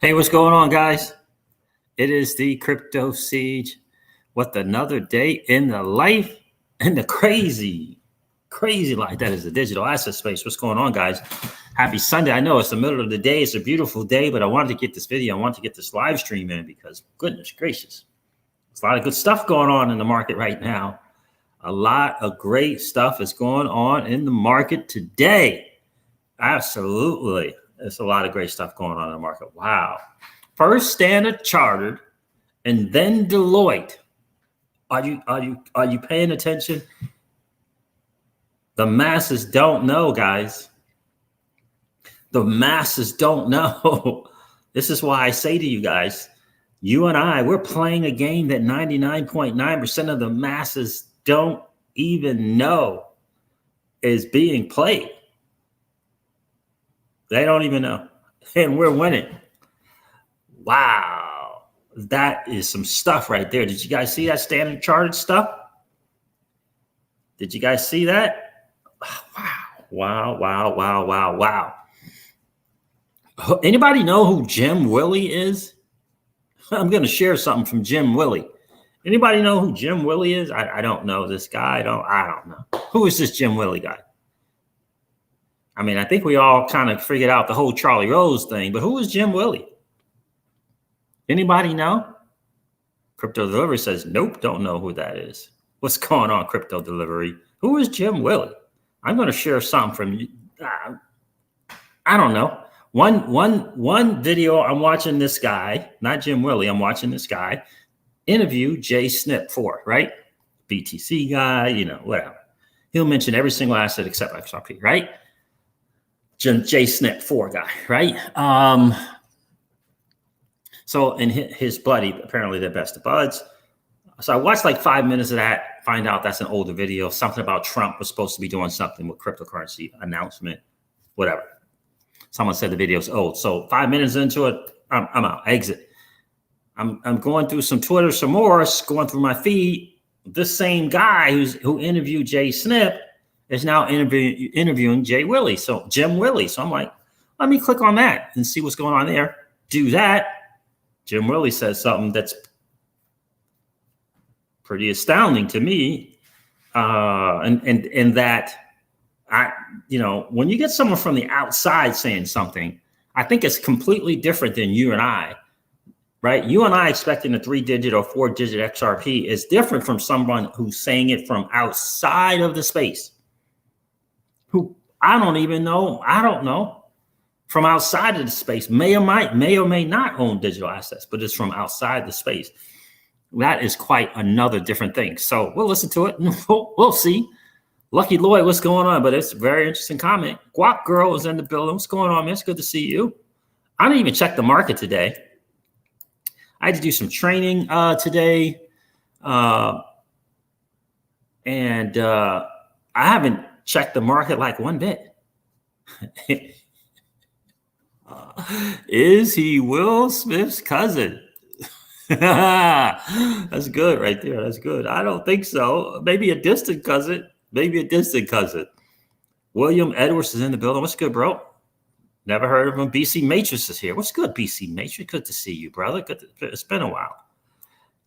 Hey, what's going on, guys? It is the Crypto Siege. What another day in the life and the crazy life that is the digital asset space. What's going on, guys? Happy Sunday. I know it's the middle of the day. It's a beautiful day, but I wanted to get this video. I wanted to get this live stream in because goodness gracious, there's a lot of good stuff going on in the market right now. A lot of great stuff is going on in the market today. Absolutely. There's a lot of great stuff going on in the market. Wow. First Standard Chartered and then Deloitte. Are you paying attention? The masses don't know, guys. The masses don't know. This is why I say to you guys, you and I, we're playing a game that 99.9% of the masses don't even know is being played. They don't even know. And we're winning. Wow. That is some stuff right there. Did you guys see that Standard Chartered stuff? Did you guys see that? Wow. Anybody know who Jim Willie is? I'm going to share something from Jim Willie. Anybody know who Jim Willie is? I don't know this guy. I don't know. Who is this Jim Willie guy? I mean, I think we all kind of figured out the whole Charlie Rose thing, but who is Jim Willie? Anybody know? Crypto Delivery says, nope, don't know who that is. What's going on, Crypto Delivery? Who is Jim Willie? I'm going to share something from you. I don't know. One video, I'm watching this guy, not Jim Willie, I'm watching this guy interview Jay Snip for, right? BTC guy, you know, whatever. He'll mention every single asset except XRP, right? Jay Snip 4 guy, right? So, and his buddy, apparently they're best of buds. So I watched like 5 minutes of that, find out that's an older video, something about Trump was supposed to be doing something with cryptocurrency announcement, whatever. Someone said the video's old. So 5 minutes into it, I'm out, exit. I'm going through some Twitter, some more, going through my feed. This same guy who interviewed Jay Snip is now interviewing Jay Willie. So Jim Willie. So I'm like, let me click on that and see what's going on there. Do that. Jim Willie says something that's pretty astounding to me. And that when you get someone from the outside saying something, I think it's completely different than you and I, right? You and I expecting a 3-digit or 4-digit XRP is different from someone who's saying it from outside of the space. Who I don't even know. I don't know. From outside of the space, may or may not own digital assets, but it's from outside the space. That is quite another different thing. So we'll listen to it and we'll see. Lucky Lloyd, what's going on? But it's a very interesting comment. Guap Girl is in the building. What's going on, man? It's good to see you. I didn't even check the market today. I had to do some training today. And I haven't checked the market like one bit. Is he Will Smith's cousin? That's good right there. That's good. I don't think so. Maybe a distant cousin. William Edwards is in the building. What's good, bro? Never heard of him. BC Matrix is here. What's good, BC Matrix? Good to see you, brother. It's been a while.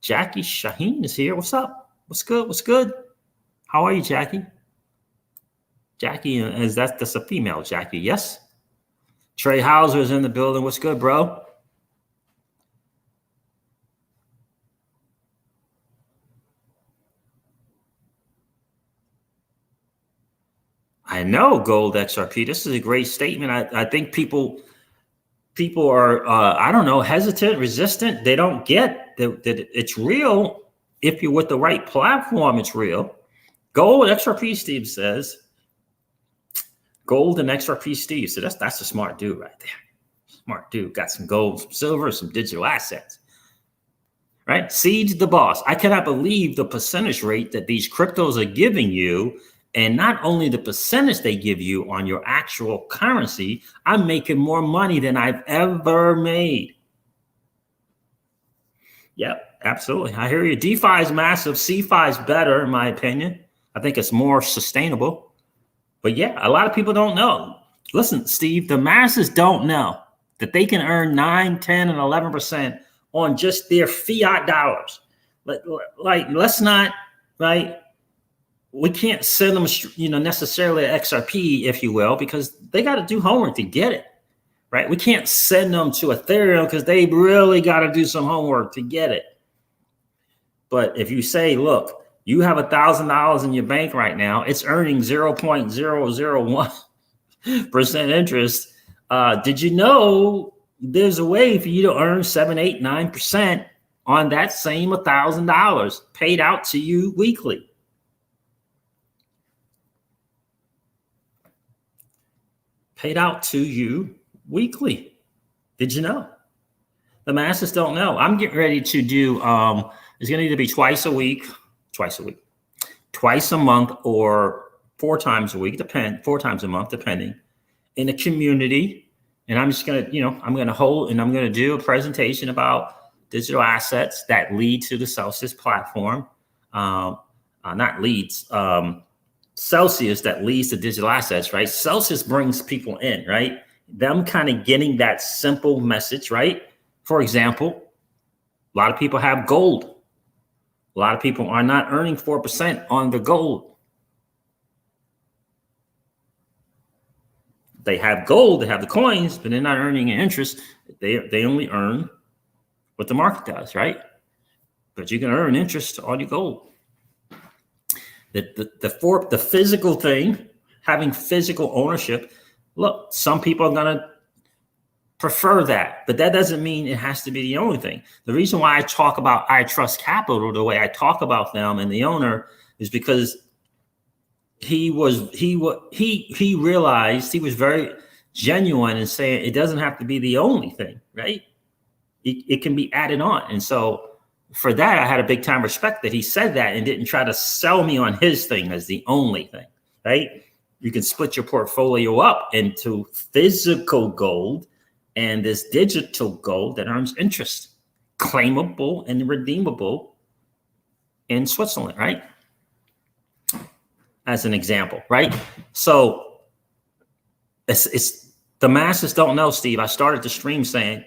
Jackie Shaheen is here. What's up? What's good? How are you, Jackie? Jackie, that's a female Jackie, yes? Trey Hauser is in the building. What's good, bro? I know, Gold XRP. This is a great statement. I think people are, I don't know, hesitant, resistant. They don't get that it's real. If you're with the right platform, it's real. Gold XRP Steve says. Gold and XRP Steve. So that's a smart dude right there. Smart dude. Got some gold, some silver, some digital assets. Right? Siege the boss. I cannot believe the percentage rate that these cryptos are giving you. And not only the percentage they give you on your actual currency, I'm making more money than I've ever made. Yep, absolutely. I hear you. DeFi is massive. CeFi is better, in my opinion. I think it's more sustainable. But yeah, a lot of people don't know. Listen, Steve, the masses don't know. that they can earn 9, 10, and 11% on just their fiat dollars. Like, let's not, right? We can't send them, necessarily an XRP, if you will, because they got to do homework to get it, right? We can't send them to Ethereum because they really got to do some homework to get it. But if you say, look, you have $1,000 in your bank right now, it's earning 0.001% interest. Did you know there's a way for you to earn 7, 8, 9% on that same $1,000 paid out to you weekly? Paid out to you weekly. Did you know? The masses don't know. I'm getting ready to do, it's going to either be twice a month, or 4 times a week, 4 times a month, depending, in a community. And I'm just going to, I'm going to hold and I'm going to do a presentation about digital assets that lead to the Celsius platform. Celsius that leads to digital assets, right? Celsius brings people in, right? Them kind of getting that simple message, right? For example, a lot of people have gold. A lot of people are not earning 4% on the gold. They have gold, they have the coins, but they're not earning an interest. They only earn what the market does, right? But you can earn interest on your gold. The physical thing, having physical ownership. Look, some people are going to prefer that, but that doesn't mean it has to be the only thing. The reason why I talk about I Trust Capital the way I talk about them and the owner is because he realized, he was very genuine in saying it doesn't have to be the only thing, right? It can be added on. And so for that, I had a big time respect that he said that and didn't try to sell me on his thing as the only thing, right? You can split your portfolio up into physical gold and this digital gold that earns interest, claimable and redeemable in Switzerland, right? As an example, right? So it's the masses don't know, Steve. I started the stream saying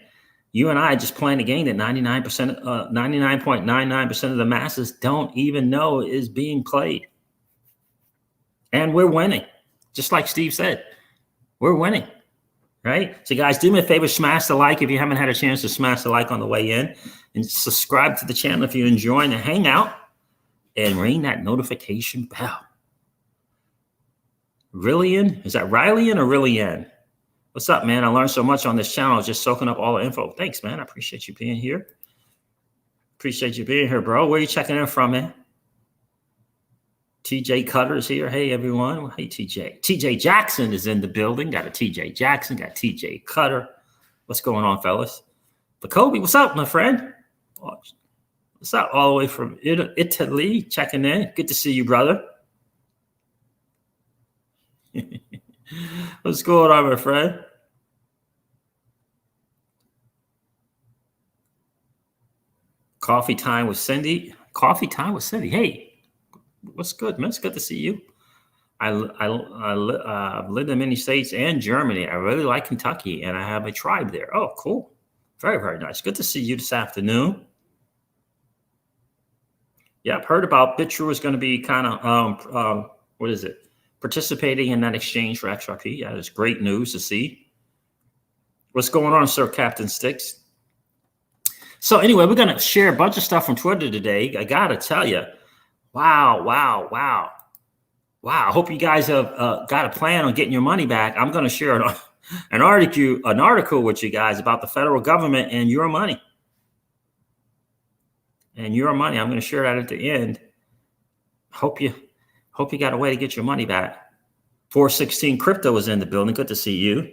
you and I just playing a game that 99.99% of the masses don't even know is being played. And we're winning. Just like Steve said, we're winning, right? So guys, do me a favor, smash the like if you haven't had a chance to smash the like on the way in, and subscribe to the channel if you're enjoying the hangout, and ring that notification bell. Rillian, is that Rillian or Rillian? What's up, man? I learned so much on this channel, just soaking up all the info. Thanks, man. I appreciate you being here. Appreciate you being here, bro. Where are you checking in from, man? TJ Cutter is here. Hey, everyone. Hey, TJ. TJ Jackson is in the building. Got a TJ Jackson, got TJ Cutter. What's going on, fellas? But Kobe, what's up, my friend? What's up? All the way from Italy, checking in. Good to see you, brother. What's going on, my friend? Coffee time with Cindy. Coffee time with Cindy. Hey. What's good, man? It's good to see you. I lived in many states and Germany. I really like Kentucky, and I have a tribe there. Oh, cool. Very, very nice. Good to see you this afternoon. Yeah, I've heard about BitTrue is going to be kind of, participating in that exchange for XRP. Yeah, it's great news to see. What's going on, Sir Captain Sticks? So anyway, we're going to share a bunch of stuff from Twitter today. I got to tell you, Wow. I hope you guys have got a plan on getting your money back. I'm going to share an article with you guys about the federal government and your money. I'm going to share that at the end. Hope you got a way to get your money back. 416 Crypto is in the building. Good to see you.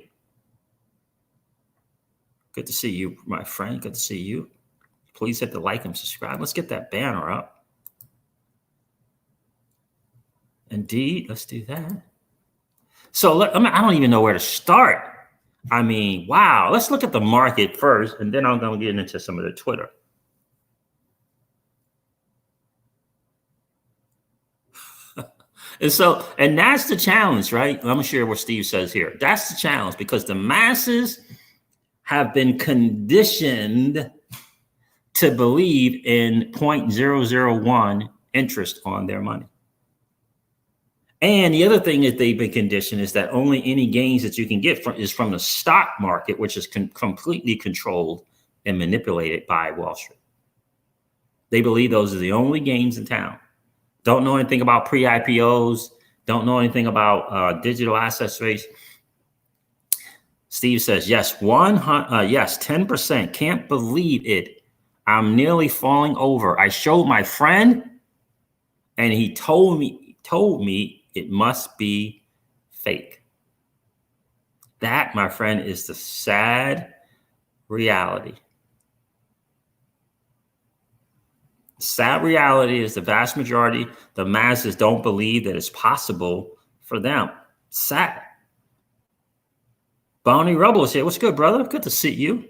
Good to see you, my friend. Good to see you. Please hit the like and subscribe. Let's get that banner up. Indeed, let's do that. So I don't even know where to start. I mean, wow. Let's look at the market first, and then I'm going to get into some of the Twitter. And that's the challenge, right? I'm going to share what Steve says here. That's the challenge, because the masses have been conditioned to believe in 0.001 interest on their money. And the other thing that they've been conditioned is that only any gains that you can get is from the stock market, which is completely controlled and manipulated by Wall Street. They believe those are the only games in town. Don't know anything about pre-IPOs. Don't know anything about digital asset space. Steve says, yes, 10%. Can't believe it. I'm nearly falling over. I showed my friend and he told me it must be fake. That, my friend, is the sad reality. Sad reality is the vast majority, the masses don't believe that it's possible for them. Sad. Bonnie Rubble is here. What's good, brother? Good to see you.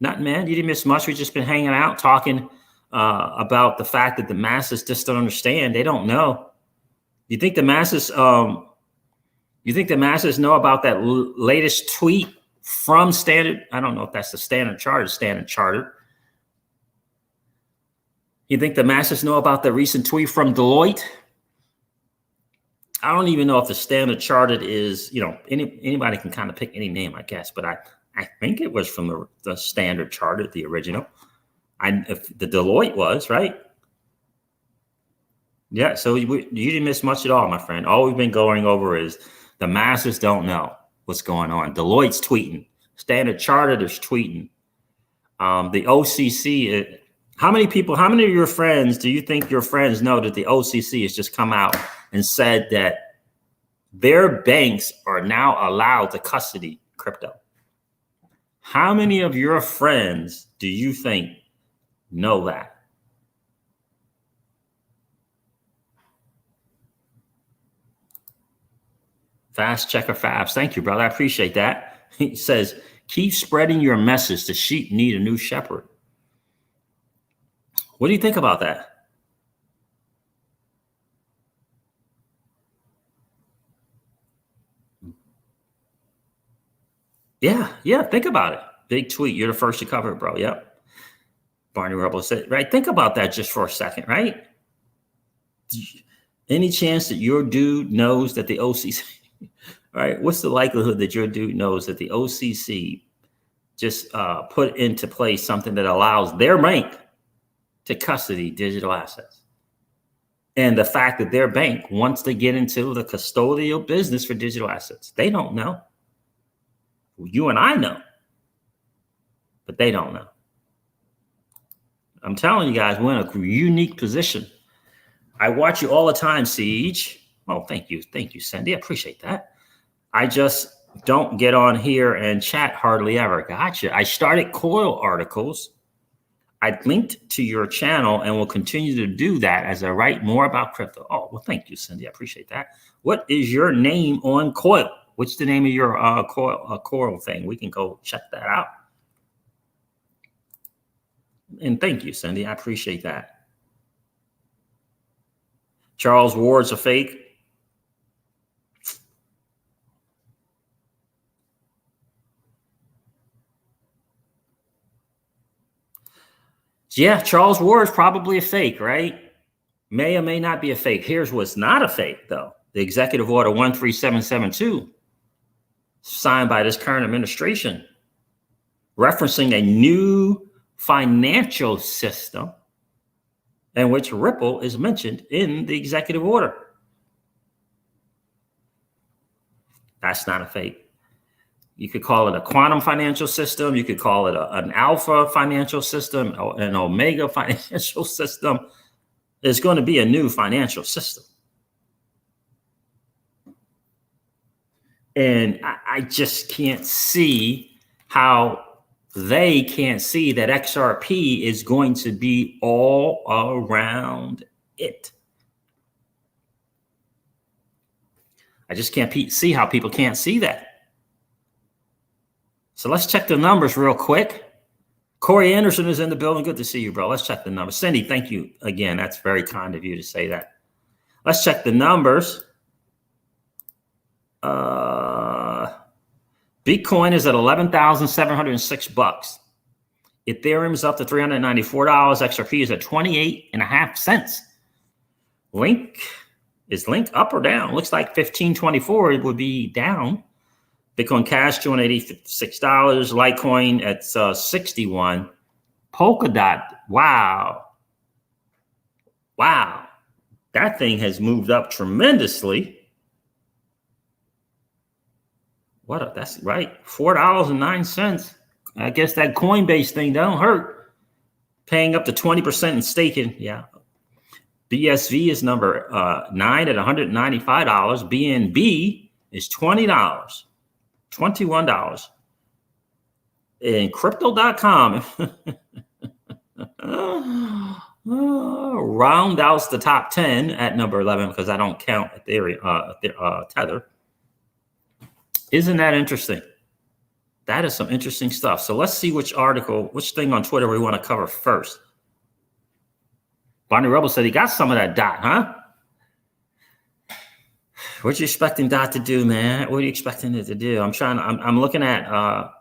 Nothing, man. You didn't miss much. We've just been hanging out, talking about the fact that the masses just don't understand. They don't know. You think the masses? You think the masses know about that latest tweet from Standard? I don't know if that's the Standard Chartered. Standard Chartered. You think the masses know about the recent tweet from Deloitte? I don't even know if the Standard Chartered is, anybody can kind of pick any name, I guess, but I think it was from the Standard Chartered, the original. If the Deloitte was, right? Yeah, so you didn't miss much at all, my friend. All we've been going over is the masses don't know what's going on. Deloitte's tweeting. Standard Chartered is tweeting. The OCC, how many of your friends do you think your friends know that the OCC has just come out and said that their banks are now allowed to custody crypto? How many of your friends do you think know that? Fast Checker Fabs. Thank you, brother. I appreciate that. He says, keep spreading your message. The sheep need a new shepherd. What do you think about that? Yeah. Think about it. Big tweet. You're the first to cover it, bro. Yep. Barney Rebel said, right? Think about that just for a second, right? Any chance that your dude knows that the OCC, right? What's the likelihood that your dude knows that the OCC just put into place something that allows their bank to custody digital assets? And the fact that their bank wants to get into the custodial business for digital assets. They don't know. You and I know, but they don't know. I'm telling you guys, we're in a unique position. I watch you all the time, Siege. Oh, thank you. Thank you, Cindy. I appreciate that. I just don't get on here and chat hardly ever. Gotcha. I started Coil articles. I linked to your channel and will continue to do that as I write more about crypto. Oh, well, thank you, Cindy. I appreciate that. What is your name on Coil? What's the name of your Coil thing? We can go check that out. And thank you, Cindy. I appreciate that. Charles Ward's a fake. Yeah, Charles Ward's probably a fake, right? May or may not be a fake. Here's what's not a fake, though. The Executive Order 13772, signed by this current administration, referencing a new financial system in which Ripple is mentioned in the executive order. That's not a fake. You could call it a quantum financial system. You could call it an alpha financial system, or an omega financial system. There's going to be a new financial system. And I just can't see how they can't see that XRP is going to be all around it. I just can't see how people can't see that. So let's check the numbers real quick. Corey Anderson is in the building. Good to see you, bro. Let's check the numbers. Cindy, thank you again. That's very kind of you to say that. Let's check the numbers. Bitcoin is at $11,706. Ethereum is up to $394. XRP is at 28.5 cents. Link up or down? Looks like 1524 it would be down. Bitcoin Cash $286. Litecoin at 61. Polkadot, wow, that thing has moved up tremendously. That's right, $4.09. I guess that Coinbase thing don't hurt. Paying up to 20% in staking, yeah. BSV is number 9 at $195. BNB is $20, $21. And crypto.com round out the top 10 at number 11 because I don't count Ethereum, Tether. Isn't that interesting? That is some interesting stuff. So let's see which thing on Twitter we want to cover first. Bonnie Rebel said he got some of that DOT, huh? What you expecting DOT to do, man? What are you expecting it to do? I'm looking at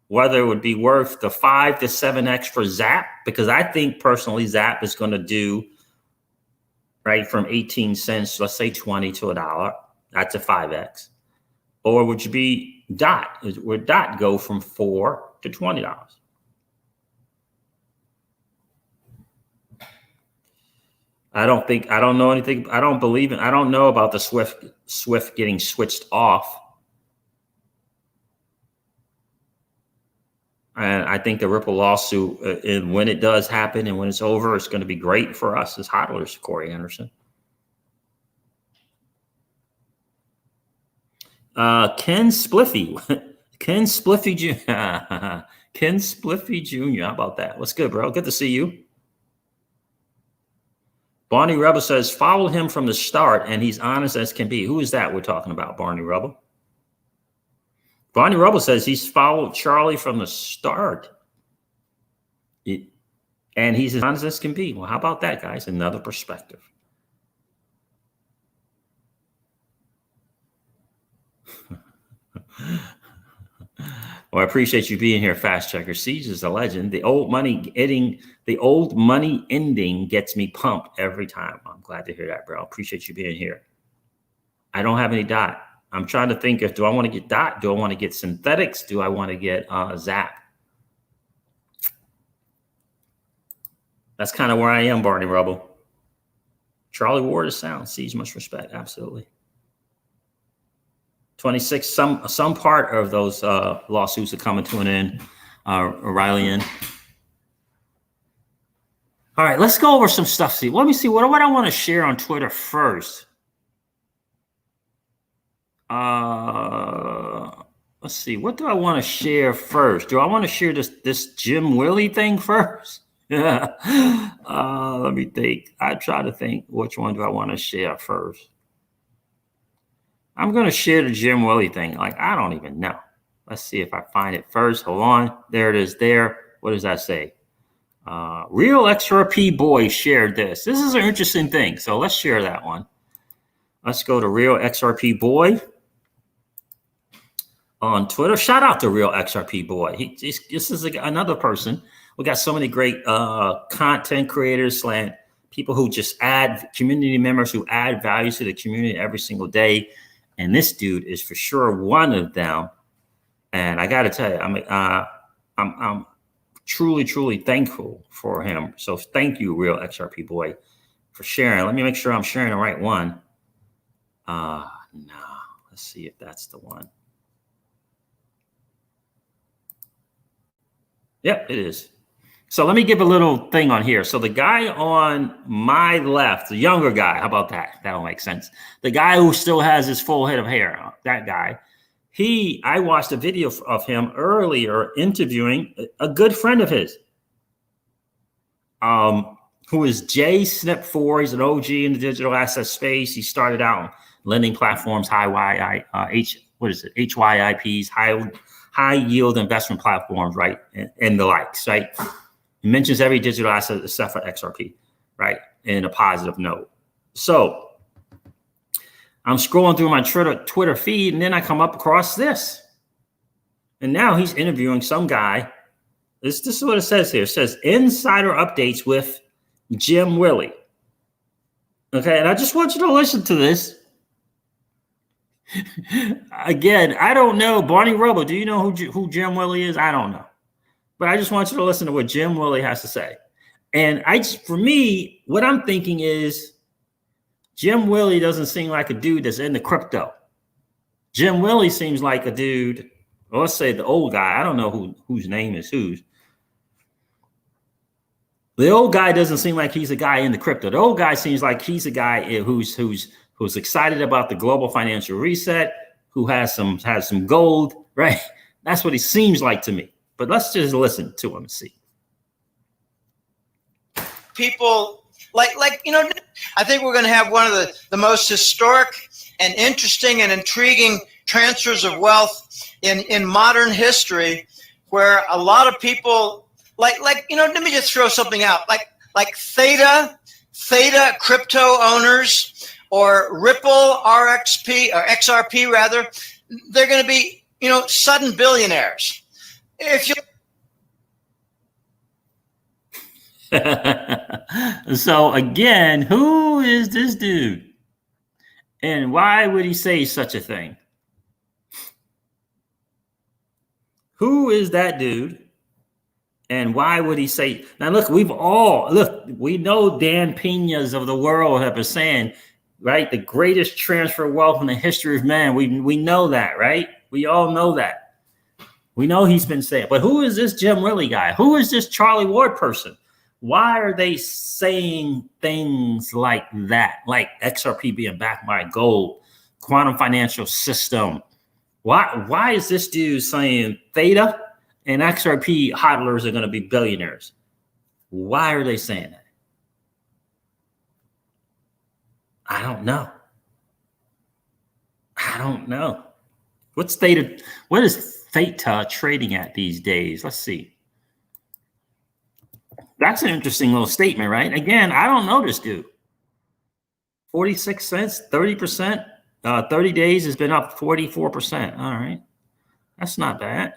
whether it would be worth the 5 to 7x for Zap, because I think personally Zap is going to do right from 18 cents, let's say 20 to $1. That's a 5x. Or would you be DOT? Would DOT go from $4 to $20? I don't know anything. I don't know about the Swift getting switched off. And I think the Ripple lawsuit, and when it does happen and when it's over, it's going to be great for us as hodlers, Corey Anderson. Ken Spliffy Jr. Ken Spliffy Jr. How about that? What's good, bro? Good to see you. Barney Rebel says, follow him from the start, and he's honest as can be. Who is that we're talking about, Barney Rebel? Barney Rebel says he's followed Charlie from the start. And he's as honest as can be. Well, how about that, guys? Another perspective. Well, I appreciate you being here, Fast Checker. Siege is a legend. The old money ending gets me pumped every time. I'm glad to hear that, bro. Appreciate you being here. I don't have any DOT. I'm trying to think do I want to get DOT? Do I want to get synthetics? Do I want to get Zap? That's kind of where I am, Barney Rubble. Charlie Ward is sound. Siege, much respect. Absolutely. 26, some part of those lawsuits are coming to an end, Riley. All right, let's go over some stuff. See, let me see what I want to share on Twitter first. Let's see, what do I want to share first? Do I want to share this Jim Willie thing first? Let me think. I try to think which one do I want to share first. I'm going to share the Jim Willie thing. Like, I don't even know. Let's see if I find it first. Hold on. There it is there. What does that say? Real XRP boy shared this. This is an interesting thing. So let's share that one. Let's go to Real XRP boy on Twitter. Shout out to Real XRP boy. This is another person. We got so many great content creators, people who just community members who add value to the community every single day. And this dude is for sure one of them. And I got to tell you, I'm truly, truly thankful for him. So thank you, Real XRP boy, for sharing. Let me make sure I'm sharing the right one. No, let's see if that's the one. Yep, it is. So let me give a little thing on here. So the guy on my left, the younger guy, how about that? That'll make sense. The guy who still has his full head of hair, that guy, I watched a video of him earlier interviewing a good friend of his, who is Jay Snip4. He's an OG in the digital asset space. He started out on lending platforms, HYIPs, high yield investment platforms, right? And the likes, right? He mentions every digital asset except for XRP, right? In a positive note. So I'm scrolling through my Twitter feed, and then I come up across this. And now he's interviewing some guy. This is what it says here. It says insider updates with Jim Willie. Okay, and I just want you to listen to this. Again, I don't know. Barney Rubble, do you know who Jim Willie is? I don't know. But I just want you to listen to what Jim Willie has to say. And for me, what I'm thinking is Jim Willie doesn't seem like a dude that's into crypto. Jim Willie seems like a dude, well, let's say the old guy. I don't know whose name is whose. The old guy doesn't seem like he's a guy into crypto. The old guy seems like he's a guy who's excited about the global financial reset, who has some gold, right? That's what he seems like to me. But let's just listen to him and see. People like I think we're going to have one of the most historic and interesting and intriguing transfers of wealth in modern history, where a lot of people let me just throw something out, like theta crypto owners, or Ripple RXP or XRP rather, they're going to be sudden billionaires. If you So again, who is this dude? And why would he say such a thing? Who is that dude? And why would he say? Now, look, we know Dan Peñas of the world have been saying, right, the greatest transfer of wealth in the history of man. We know that, right? We all know that. We know he's been saying. But who is this Jim Willie guy? Who is this Charlie Ward person? Why are they saying things like that? Like XRP being backed by gold, quantum financial system. Why is this dude saying theta and XRP hodlers are going to be billionaires? Why are they saying that? I don't know. What is theta trading at these days? Let's see. That's an interesting little statement, right? Again, I don't know this dude. 46 cents, 30%, 30 days has been up 44%. All right. That's not bad.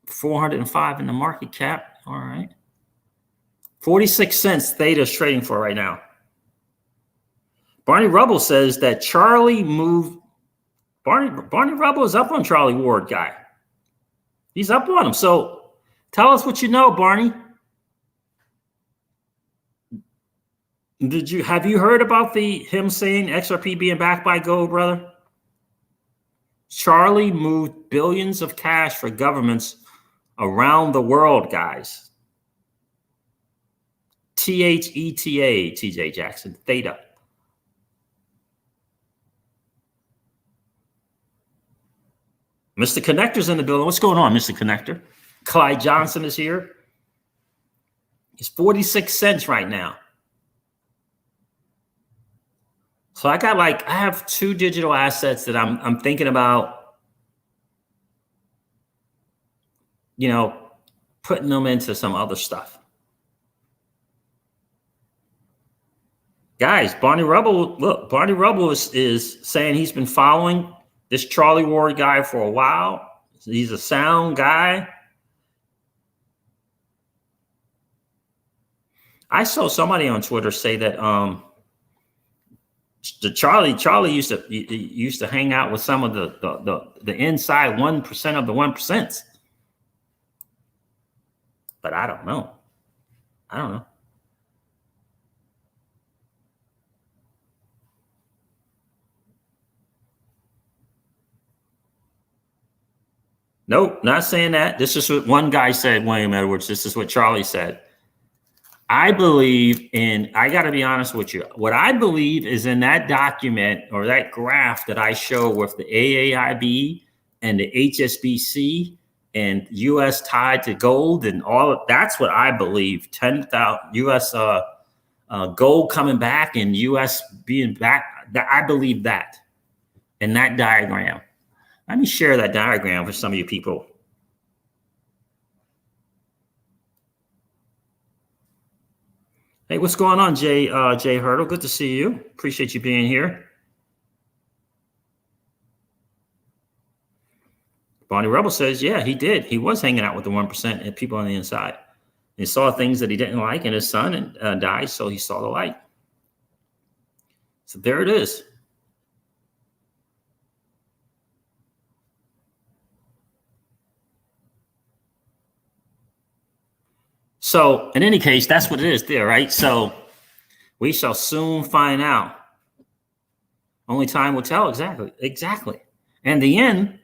405 in the market cap. All right. 46 cents theta is trading for right now. Barney Rubble says that Charlie moved. Barney Rubble is up on Charlie Ward guy. He's up on him. So tell us what you know, Barney. Have you heard about him saying XRP being backed by gold, brother? Charlie moved billions of cash for governments around the world, guys. THETA, TJ Jackson, theta. Mr. Connector's in the building. What's going on, Mr. Connector? Clyde Johnson is here. It's 46 cents right now. So I have two digital assets that I'm thinking about, putting them into some other stuff. Guys, Barney Rubble is saying he's been following this Charlie Ward guy for a while. He's a sound guy. I saw somebody on Twitter say that the Charlie used to hang out with some of the inside 1% of the 1%. But I don't know. Nope, not saying that. This is what one guy said, William Edwards. This is what Charlie said. I believe in, I got to be honest with you. What I believe is in that document or that graph that I show with the AAIB and the HSBC and U.S. tied to gold and all of that's what I believe. 10,000 U.S. Gold coming back and U.S. being back. I believe that in that diagram. Let me share that diagram for some of you people. Hey, what's going on, Jay Hurdle? Good to see you. Appreciate you being here. Barney Rubble says, yeah, he did. He was hanging out with the 1% and people on the inside. He saw things that he didn't like, and his son died, so he saw the light. So there it is. So in any case, that's what it is there, right? So we shall soon find out. Only time will tell. Exactly. And the end,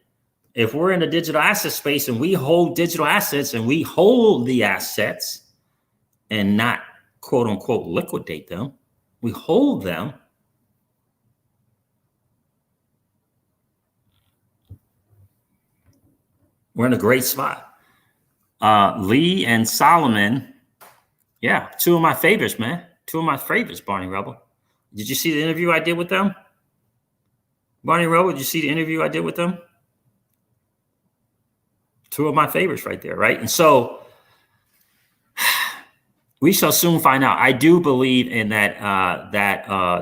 if we're in the digital asset space and we hold digital assets and we hold the assets and not quote unquote liquidate them, we hold them. We're in a great spot. Lee and Solomon, yeah, two of my favorites, man. Two of my favorites, Barney Rubble. Did you see the interview I did with them? Barney Rubble, did you see the interview I did with them? Two of my favorites right there, right? And so we shall soon find out. I do believe in that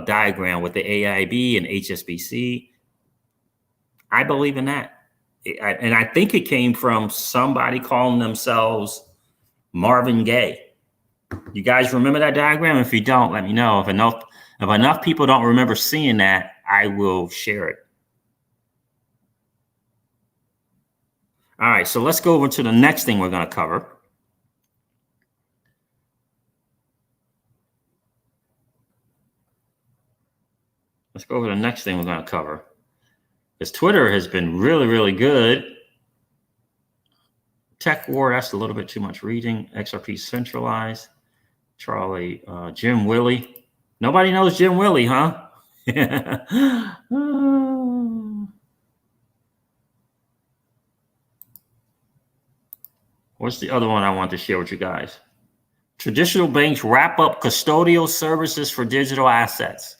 diagram with the AIB and HSBC. I believe in that. And I think it came from somebody calling themselves Marvin Gaye. You guys remember that diagram? If you don't, let me know. If enough people don't remember seeing that, I will share it. All right, so let's go over to the next thing we're going to cover. Let's go over to the next thing we're going to cover. Because Twitter has been really, really good. Tech War, that's a little bit too much reading. XRP centralized. Charlie, Jim Willie. Nobody knows Jim Willie, huh? What's the other one I want to share with you guys? Traditional banks wrap up custodial services for digital assets.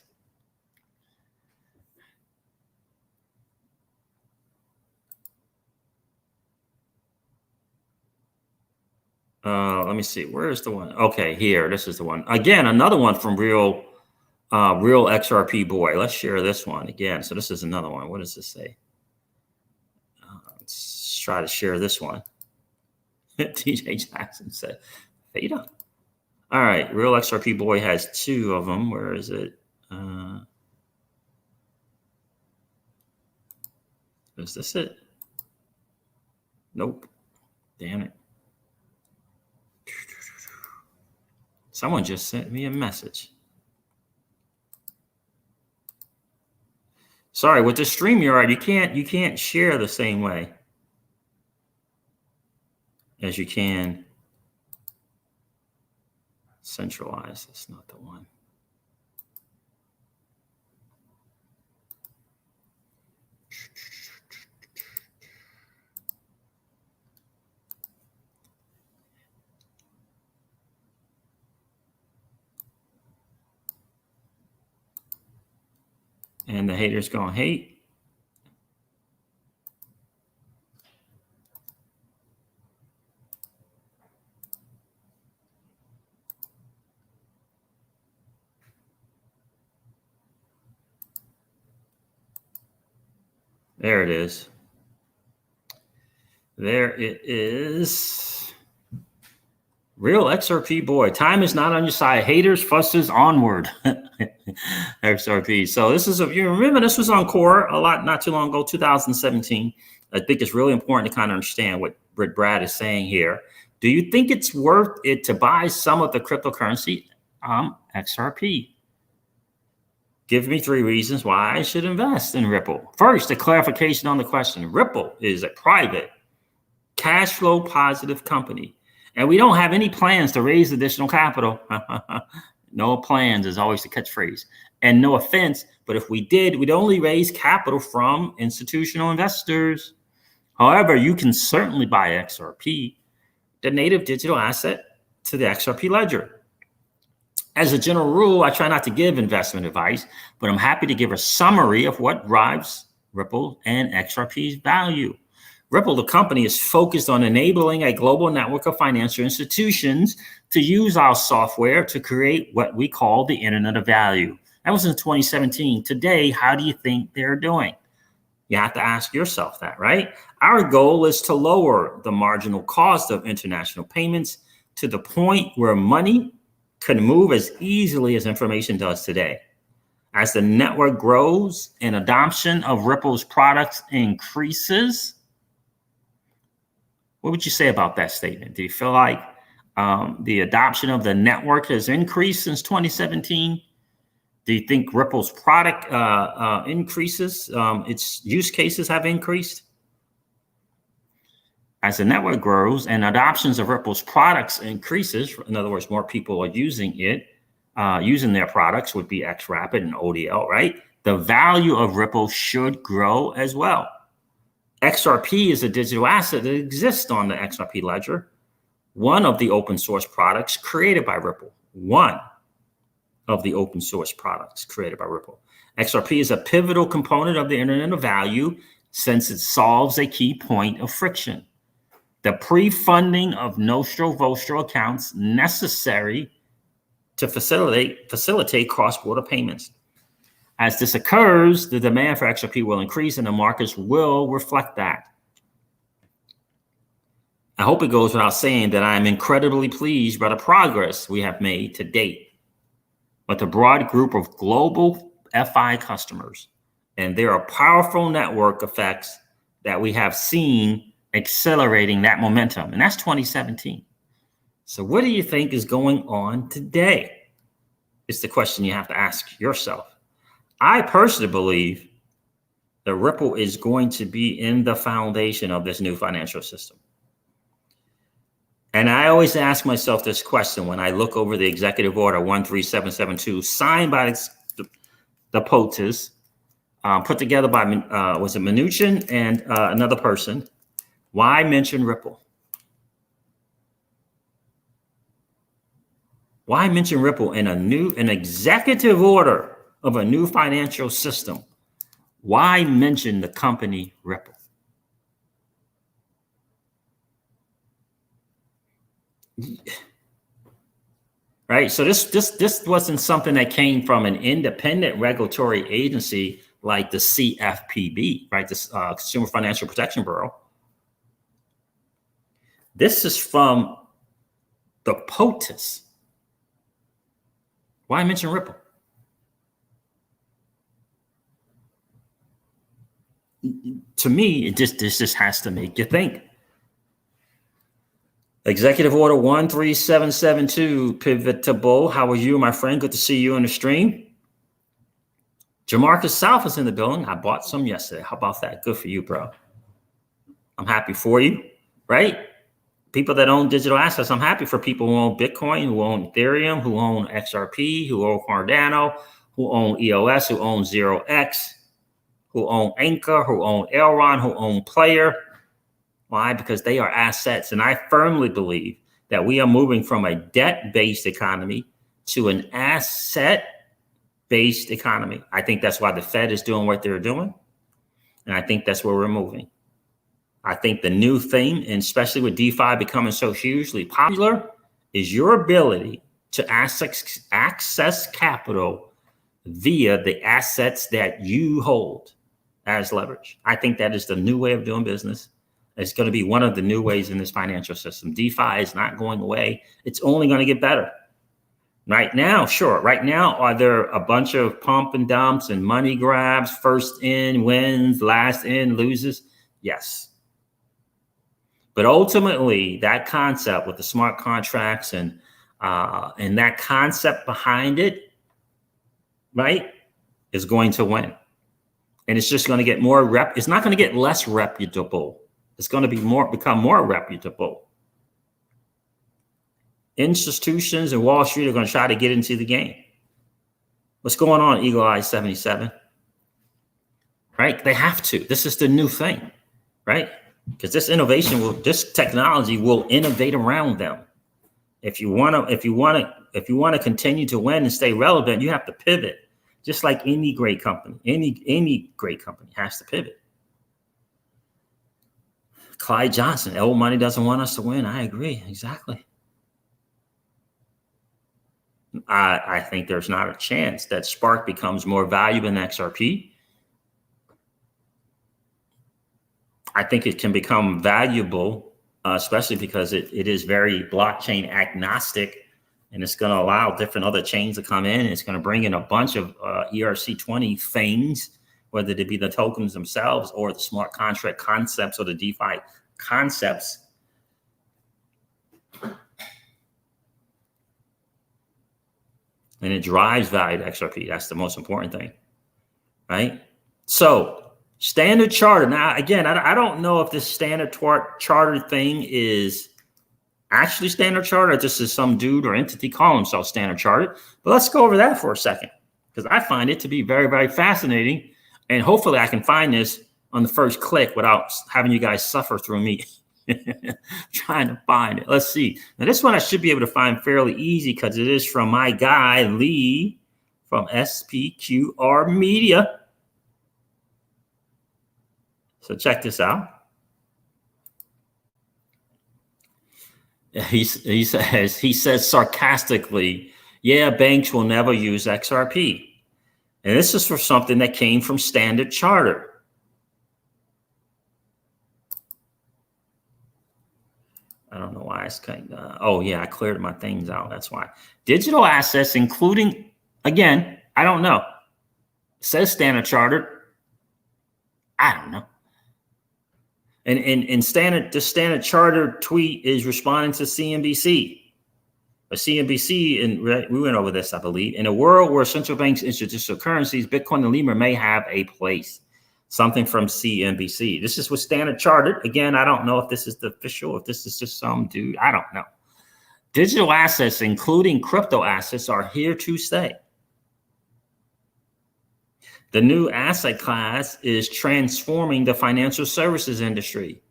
Let me see. Where is the one? Okay, here. This is the one. Again, another one from real XRP boy. Let's share this one again. So this is another one. What does this say? Let's try to share this one. TJ Jackson said, Theta. All right. Real XRP boy has two of them. Where is it? Is this it? Nope. Damn it. Someone just sent me a message. Sorry, with the StreamYard, you can't share the same way as you can centralize. That's not the one. And the haters gonna hate. There it is. There it is. Real XRP boy. Time is not on your side. Haters, fusses, onward. XRP. So this is, you remember this was on Core not too long ago, 2017. I think it's really important to kind of understand what Brad is saying here. Do you think it's worth it to buy some of the cryptocurrency XRP? Give me 3 reasons why I should invest in Ripple. First, a clarification on the question. Ripple is a private, cash flow positive company. And we don't have any plans to raise additional capital. No plans is always the catchphrase. And no offense, but if we did, we'd only raise capital from institutional investors. However, you can certainly buy XRP, the native digital asset, to the XRP ledger. As a general rule, I try not to give investment advice, but I'm happy to give a summary of what drives Ripple and XRP's value. Ripple, the company, is focused on enabling a global network of financial institutions to use our software to create what we call the Internet of Value. That was in 2017. Today, how do you think they're doing? You have to ask yourself that, right? Our goal is to lower the marginal cost of international payments to the point where money can move as easily as information does today. As the network grows and adoption of Ripple's products increases, what would you say about that statement? Do you feel like the adoption of the network has increased since 2017? Do you think Ripple's product increases? Its use cases have increased? As the network grows and adoptions of Ripple's products increases, in other words, more people are using it, using their products, would be XRapid and ODL, right? The value of Ripple should grow as well. XRP is a digital asset that exists on the XRP ledger, one of the open source products created by Ripple. One of the open source products created by Ripple. XRP is a pivotal component of the Internet of Value since it solves a key point of friction: the pre-funding of nostro-vostro accounts necessary to facilitate cross-border payments. As this occurs, the demand for XRP will increase and the markets will reflect that. I hope it goes without saying that I am incredibly pleased by the progress we have made to date with a broad group of global FI customers, and there are powerful network effects that we have seen accelerating that momentum, and that's 2017. So what do you think is going on today? It's the question you have to ask yourself. I personally believe that Ripple is going to be in the foundation of this new financial system. And I always ask myself this question when I look over the executive order 13772 signed by the POTUS, put together by, was it Mnuchin and another person. Why mention Ripple? Why mention Ripple in an executive order of a new financial system? Why mention the company Ripple? Right. So this wasn't something that came from an independent regulatory agency like the CFPB, right? This Consumer Financial Protection Bureau. This is from the POTUS. Why mention Ripple? To me, this just has to make you think. Executive Order 13772, pivotable. How are you, my friend? Good to see you on the stream. Jamarcus South is in the building. I bought some yesterday. How about that? Good for you, bro. I'm happy for you, right? People that own digital assets, I'm happy for people who own Bitcoin, who own Ethereum, who own XRP, who own Cardano, who own EOS, who own 0x, who own Anchor, who own Elrond, who own Player. Why? Because they are assets. And I firmly believe that we are moving from a debt-based economy to an asset-based economy. I think that's why the Fed is doing what they're doing. And I think that's where we're moving. I think the new thing, and especially with DeFi becoming so hugely popular, is your ability to access capital via the assets that you hold as leverage. I think that is the new way of doing business. It's going to be one of the new ways in this financial system. DeFi is not going away. It's only going to get better. Right now, sure. Right now, are there a bunch of pump and dumps and money grabs? First in wins, last in loses? Yes. But ultimately, that concept with the smart contracts and that concept behind it, right, is going to win. And it's just going to get more it's not going to get less reputable. It's going to be become more reputable. Institutions and Wall Street are going to try to get into the game. What's going on, Eagle Eye 77? Right? They have to. This is the new thing, right? Because this this technology will innovate around them. If you want to continue to win and stay relevant, you have to pivot. Just like any great company, any great company has to pivot. Clyde Johnson, old money doesn't want us to win. I agree. Exactly. I think there's not a chance that Spark becomes more valuable than XRP. I think it can become valuable, especially because it is very blockchain agnostic, and it's going to allow different other chains to come in. It's going to bring in a bunch of ERC20 things, whether it be the tokens themselves or the smart contract concepts or the DeFi concepts. And it drives value to XRP. That's the most important thing, right? So Standard Chartered. Now, again, I don't know if this Standard Chartered thing is actually Standard Chartered. This is some dude or entity calling himself Standard Chartered. But let's go over that for a second, because I find it to be very, very fascinating. And hopefully I can find this on the first click without having you guys suffer through me trying to find it. Let's see. Now, this one I should be able to find fairly easy because it is from my guy, Lee, from SPQR Media. So check this out. He says sarcastically, yeah, banks will never use XRP. And this is for something that came from Standard Chartered. I don't know why it's kind of, oh yeah, I cleared my things out. That's why. Digital assets, including, again, I don't know. It says Standard Chartered. I don't know. And the Standard Chartered tweet is responding to CNBC. But CNBC, and we went over this, I believe. In a world where central banks introduce currencies, Bitcoin and Lemur may have a place. Something from CNBC. This is with Standard Chartered. Again, I don't know if this is the official, if this is just some dude. I don't know. Digital assets, including crypto assets, are here to stay. The new asset class is transforming the financial services industry,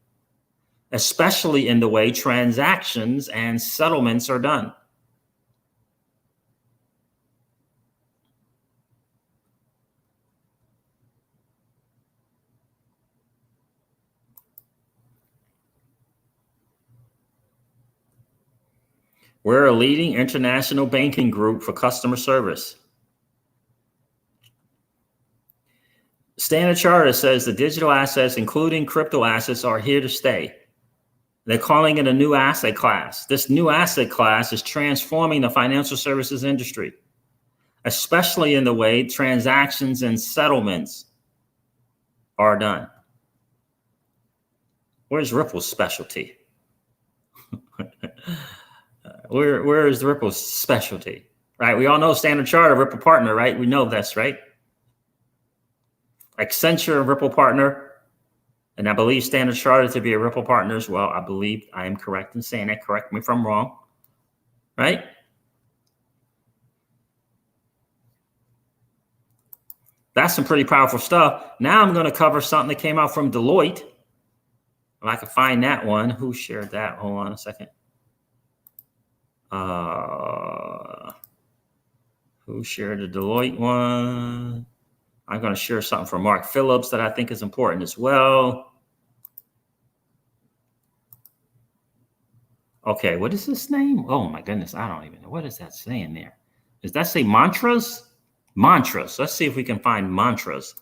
especially in the way transactions and settlements are done. We're a leading international banking group for customer service. Standard Chartered says the digital assets, including crypto assets, are here to stay. They're calling it a new asset class. This new asset class is transforming the financial services industry, especially in the way transactions and settlements are done. Where's Ripple's specialty? Where is Ripple's specialty? Right? We all know Standard Chartered, Ripple partner, right? We know that's right. Accenture, Ripple partner. And I believe Standard Chartered to be a Ripple partner as well. I believe I am correct in saying that. Correct me if I'm wrong. Right? That's some pretty powerful stuff. Now I'm going to cover something that came out from Deloitte. If I can find that one. Who shared that? Hold on a second. Who shared the Deloitte one? I'm going to share something from Mark Phillips that I think is important as well. Okay, what is this name? Oh my goodness, I don't even know. What is that saying there? Does that say mantras? Mantras. Let's see if we can find mantras.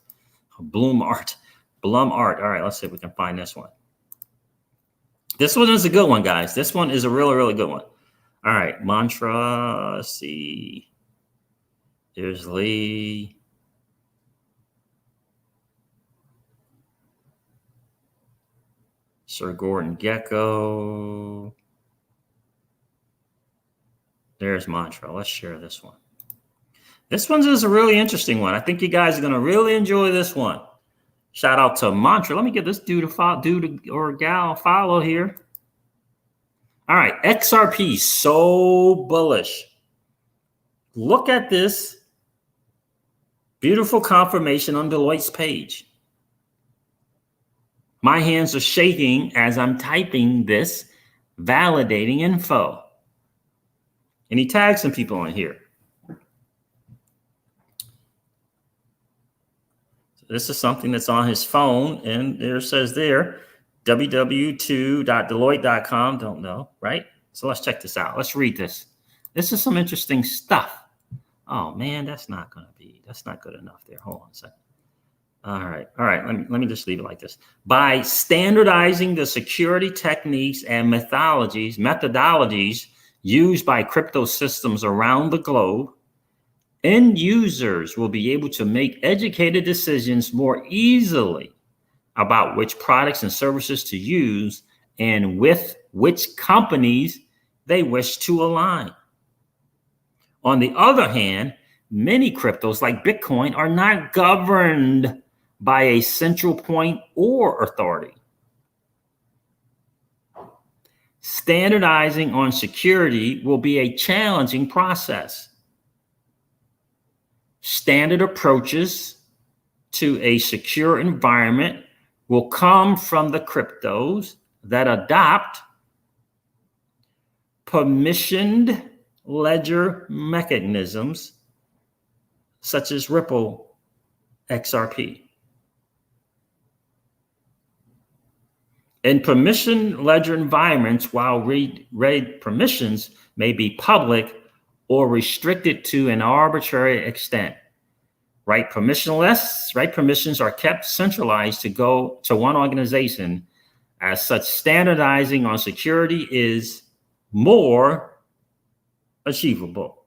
Blum Art. All right, let's see if we can find this one. This one is a good one, guys. This one is a really, really good one. All right, mantra. Let's see. There's Lee. Sir Gordon Gecko. There's mantra. Let's share this one. This one is a really interesting one. I think you guys are going to really enjoy this one. Shout out to mantra. Let me get this dude or gal follow here. All right, XRP, so bullish. Look at this beautiful confirmation on Deloitte's page. My hands are shaking as I'm typing this, validating info. And he tags some people on here. So this is something that's on his phone, and there says there, www.deloitte.com. Don't know, right? So let's check this out. Let's read this. This is some interesting stuff. Oh man, that's not good enough there. Hold on a second. All right. Let me just leave it like this. By standardizing the security techniques and methodologies used by crypto systems around the globe, end users will be able to make educated decisions more easily about which products and services to use and with which companies they wish to align. On the other hand, many cryptos like Bitcoin are not governed by a central point or authority. Standardizing on security will be a challenging process. Standard approaches to a secure environment will come from the cryptos that adopt permissioned ledger mechanisms such as Ripple XRP. In permission ledger environments, while RAID permissions may be public or restricted to an arbitrary extent, right permissions are kept centralized to go to one organization. As such, standardizing on security is more achievable.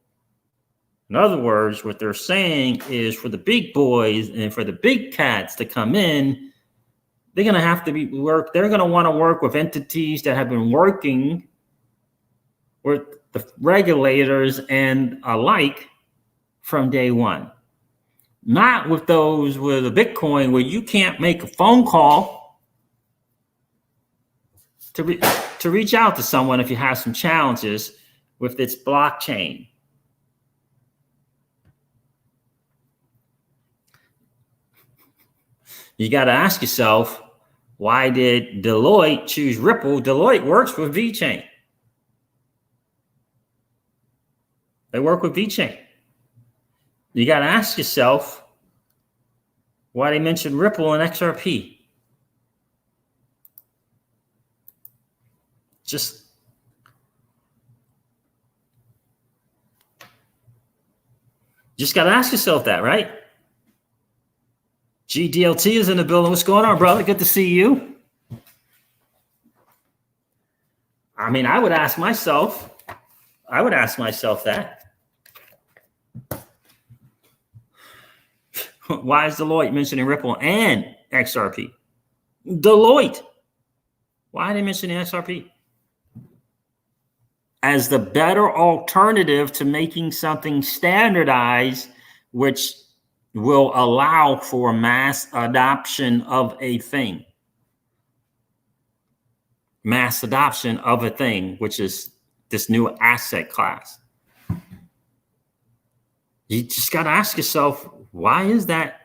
In other words, what they're saying is for the big boys and for the big cats to come in, they're going to have to they're going to want to work with entities that have been working with the regulators and alike from day one. Not with those with a Bitcoin where you can't make a phone call to reach out to someone if you have some challenges with its blockchain. You got to ask yourself, why did Deloitte choose Ripple? Deloitte works with VeChain. They work with VeChain. You got to ask yourself why they mentioned Ripple and XRP. Just got to ask yourself that, right? GDLT is in the building. What's going on, brother? Good to see you. I mean, I would ask myself that. Why is Deloitte mentioning Ripple and XRP? Deloitte. Why are they mentioning XRP? As the better alternative to making something standardized, which will allow for mass adoption of a thing. Mass adoption of a thing, which is this new asset class. You just got to ask yourself, why is that?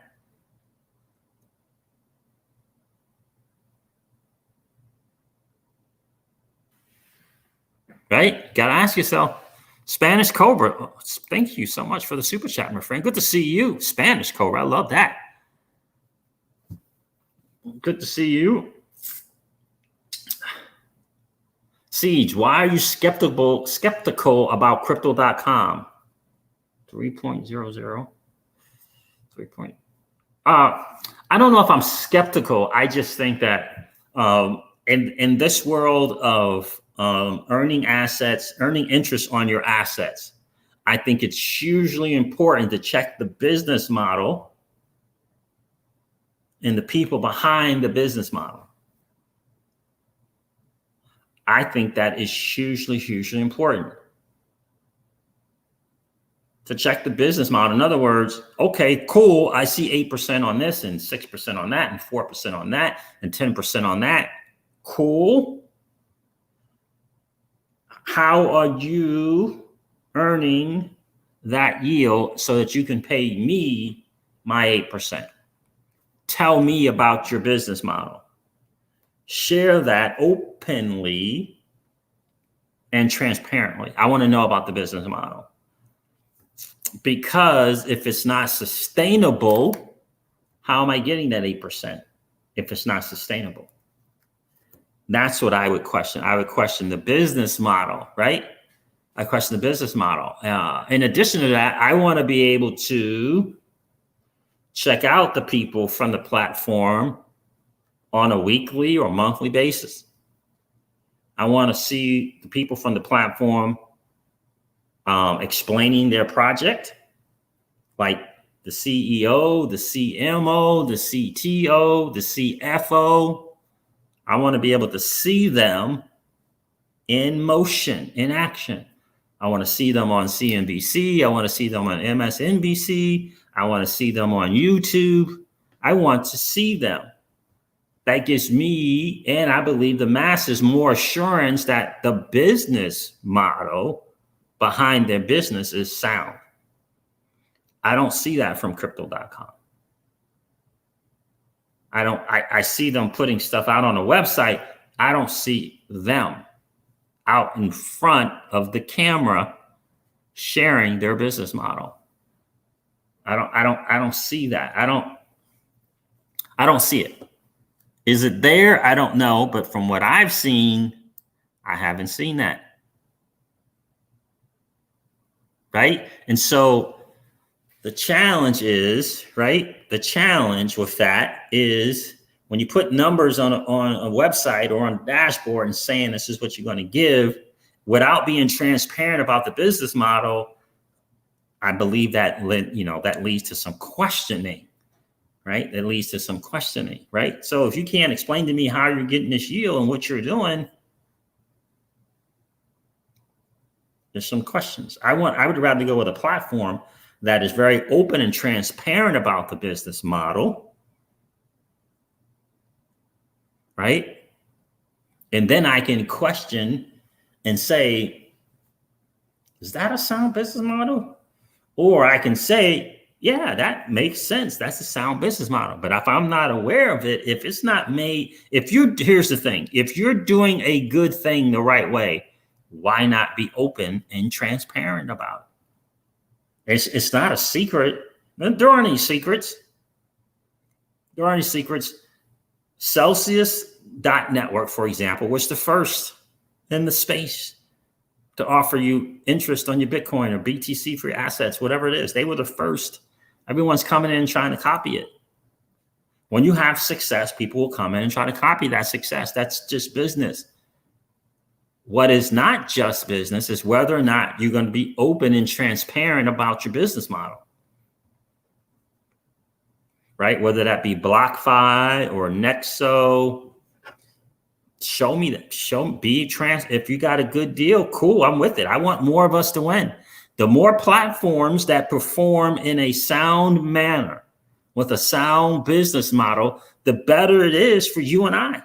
Right? Got to ask yourself. Spanish Cobra, thank you so much for the super chat, my friend. Good to see you. Spanish Cobra, I love that. Good to see you. Siege, why are you skeptical about crypto.com? 3.00. 3. I don't know if I'm skeptical. I just think that in this world of earning interest on your assets, I think it's hugely important to check the business model and the people behind the business model. I think that is hugely important to check the business model. In other words, okay, cool. I see 8% on this and 6% on that and 4% on that and 10% on that. Cool. How are you earning that yield so that you can pay me my 8%? Tell me about your business model. Share that openly and transparently. I want to know about the business model. Because if it's not sustainable, how am I getting that 8% if it's not sustainable? That's what I would question. I would question the business model, right? I question the business model. In addition to that, I want to be able to check out the people from the platform on a weekly or monthly basis. I want to see the people from the platform explaining their project, like the CEO, the CMO, the CTO, the CFO. I want to be able to see them in motion, in action. I want to see them on CNBC. I want to see them on MSNBC. I want to see them on YouTube. I want to see them. That gives me, and I believe the masses, more assurance that the business model behind their business is sound. I don't see that from crypto.com. I see them putting stuff out on a website. I don't see them out in front of the camera sharing their business model. I don't see that. I don't see it. Is it there? I don't know, but from what I've seen, I haven't seen that. Right? And so the challenge is, right? The challenge with that is when you put numbers on a website or on a dashboard and saying this is what you're going to give without being transparent about the business model, I believe that, that leads to some questioning, right? That leads to some questioning, right? So if you can't explain to me how you're getting this yield and what you're doing, there's some questions. I would rather go with a platform that is very open and transparent about the business model, right? And then I can question and say, is that a sound business model? Or I can say, yeah, that makes sense. That's a sound business model. But if I'm not aware of it, if it's not made, here's the thing, if you're doing a good thing the right way, why not be open and transparent about it? It's not a secret. There aren't any secrets. There aren't any secrets. Celsius.network, for example, was the first in the space to offer you interest on your Bitcoin or BTC for your assets, whatever it is. They were the first. Everyone's coming in and trying to copy it. When you have success, people will come in and try to copy that success. That's just business. What is not just business is whether or not you're going to be open and transparent about your business model, right? Whether that be BlockFi or Nexo, show me that. If you got a good deal, cool, I'm with it. I want more of us to win. The more platforms that perform in a sound manner with a sound business model, the better it is for you and I.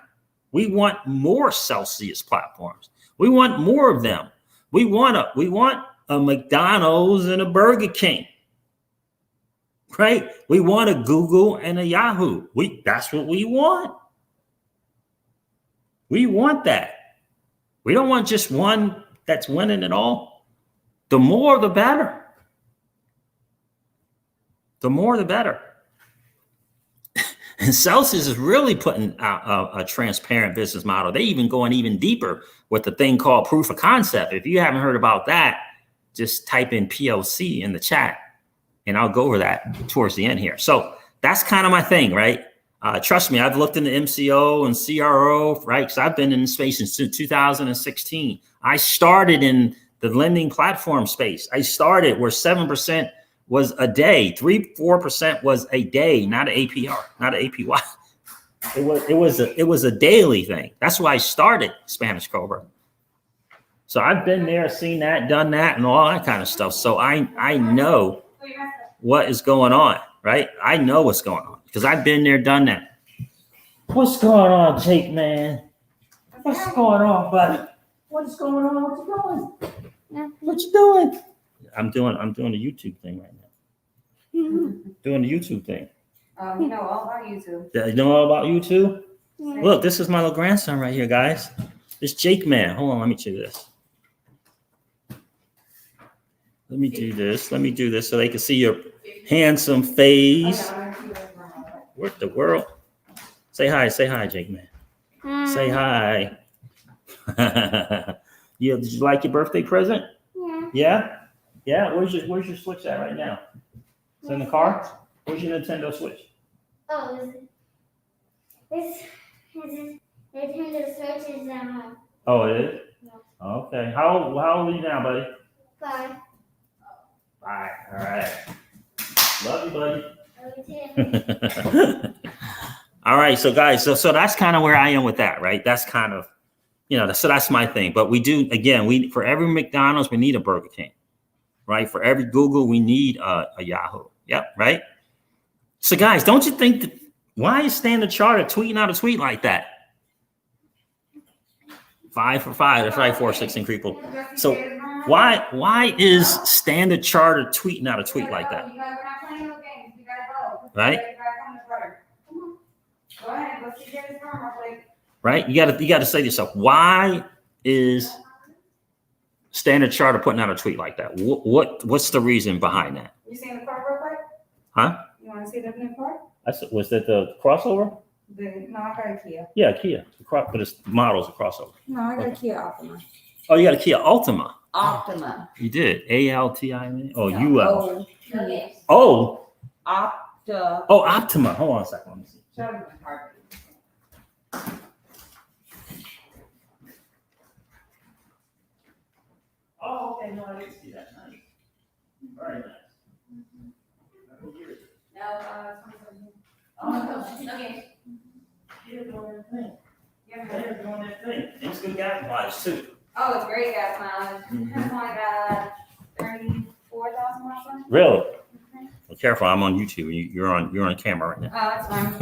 We want more Celsius platforms. We want more of them. We want a McDonald's and a Burger King, right? We want a Google and a Yahoo. That's what we want. We want that. We don't want just one that's winning it all. The more, the better. The more, the better. And Celsius is really putting out a transparent business model. They even going even deeper with the thing called proof of concept. If you haven't heard about that, just type in POC in the chat, and I'll go over that towards the end here. So that's kind of my thing, right? Trust me, I've looked into MCO and CRO, right? Because I've been in the space since 2016. I started in the lending platform space. I started where 7% was a day, 3-4% was a day, not an APR, not an APY. It was a daily thing. That's why I started Spanish Cobra. So I've been there, seen that, done that, and all that kind of stuff. So I know what is going on, right? I know what's going on because I've been there, done that. What's going on, Jake, man? What's going on, buddy? What's going on? What you doing? What you doing? I'm doing a YouTube thing right now. Doing the YouTube thing. You know all about YouTube. You know all about YouTube? Yeah. Look, this is my little grandson right here, guys. This Jake man. Hold on, let me do this. Let me do this so they can see your handsome face. What the world? Say hi, Jake man. Say hi. Yeah, did you like your birthday present? Yeah. Yeah? Yeah? Where's your Switch at right now? It's in the car? Where's your Nintendo Switch? Oh, this Nintendo Switch is Oh, it is? Yeah. Okay. How old are you now, buddy? 5. 5. All right. Love you, buddy. Okay. All right, so guys, so that's kind of where I am with that, right? That's kind of, so that's my thing. But we do, again, for every McDonald's, we need a Burger King, right? For every Google, we need a Yahoo. Yep, right? So guys, don't you think that, why is Standard Chartered tweeting out a tweet like that? 5 for 5. That's right, 4, 16 people. So why is Standard Chartered tweeting out a tweet like that? You guys are not playing no games. We gotta go. Right? You gotta come to brother. Come on. Go ahead. Go see Jerry's farm real quick. Right? You gotta say to yourself, why is Standard Chartered putting out a tweet like that? What's the reason behind that? You seeing the card real quick? Huh? You want to see the new card? Was that the crossover? No, I got a Kia. Yeah, Kia. But it's model's a crossover. No, I got a Okay. Kia Optima. Oh, you got a Kia Altima. Optima. You did. Altima. Oh, No, UL. Okay. Oh. Opta. Oh, Optima. Hold on a second. Let me see. Show me the card. Oh, okay. No, I didn't see that. Nice. Very nice. No, 2017. Oh, Okay. you're doing that thing. Yeah. They're doing that thing. It's good gas mileage too. Oh, it's great gas mileage. Mhm. It's like 34,000 miles on it. Really? Okay. Well, careful. I'm on YouTube. You're on camera right now. Oh, that's fine.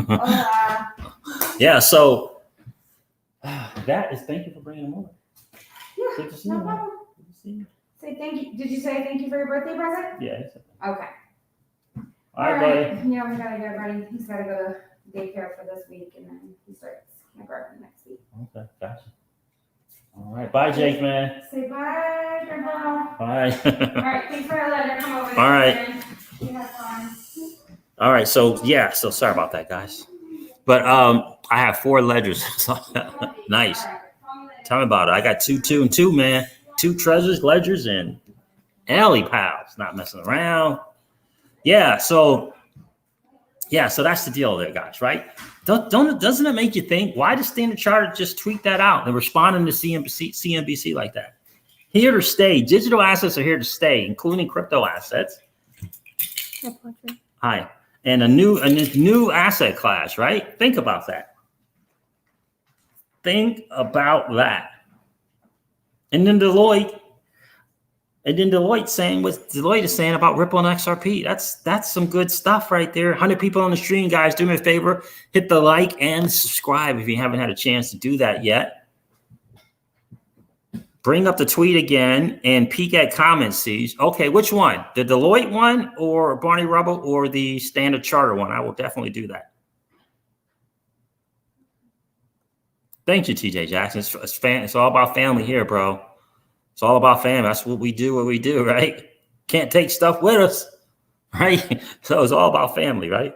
Yeah. So that is. Thank you for bringing them over. Good to see No you. man. problem. Good to see you. Say thank you. Did you say thank you for your birthday present? Yeah. It's okay. Okay. All right, buddy. Yeah, we gotta get ready. He's gotta go to daycare for this week, and then he starts kindergarten next week. Okay. Gotcha. All right. Bye, Jake, man. Say bye, Grandpa. Bye. All right, thanks for letting her come over. All right. You have fun. All right. So yeah. So sorry about that, guys. But I have 4 ledgers. Nice. All right, call me later. Tell me about it. I got 2, 2, and 2, man. 2 treasures, ledgers, and alley pals. Not messing around. Yeah. So that's the deal there, guys. Right? Doesn't it make you think? Why does Standard Chartered just tweet that out and responding to CNBC like that? Here to stay. Digital assets are here to stay, including crypto assets. Hi. And a new asset class, right? Think about that. Think about that. And then Deloitte saying what Deloitte is saying about Ripple and XRP. That's some good stuff right there. 100 people on the stream, guys. Do me a favor, hit the like and subscribe if you haven't had a chance to do that yet. Bring up the tweet again and peek at comment seeds. Okay, which one? The Deloitte one or Barney Rubble or the Standard Chartered one? I will definitely do that. Thank you, TJ Jackson. It's all about family here, bro. It's all about family. That's what we do, right? Can't take stuff with us, right? So it's all about family, right?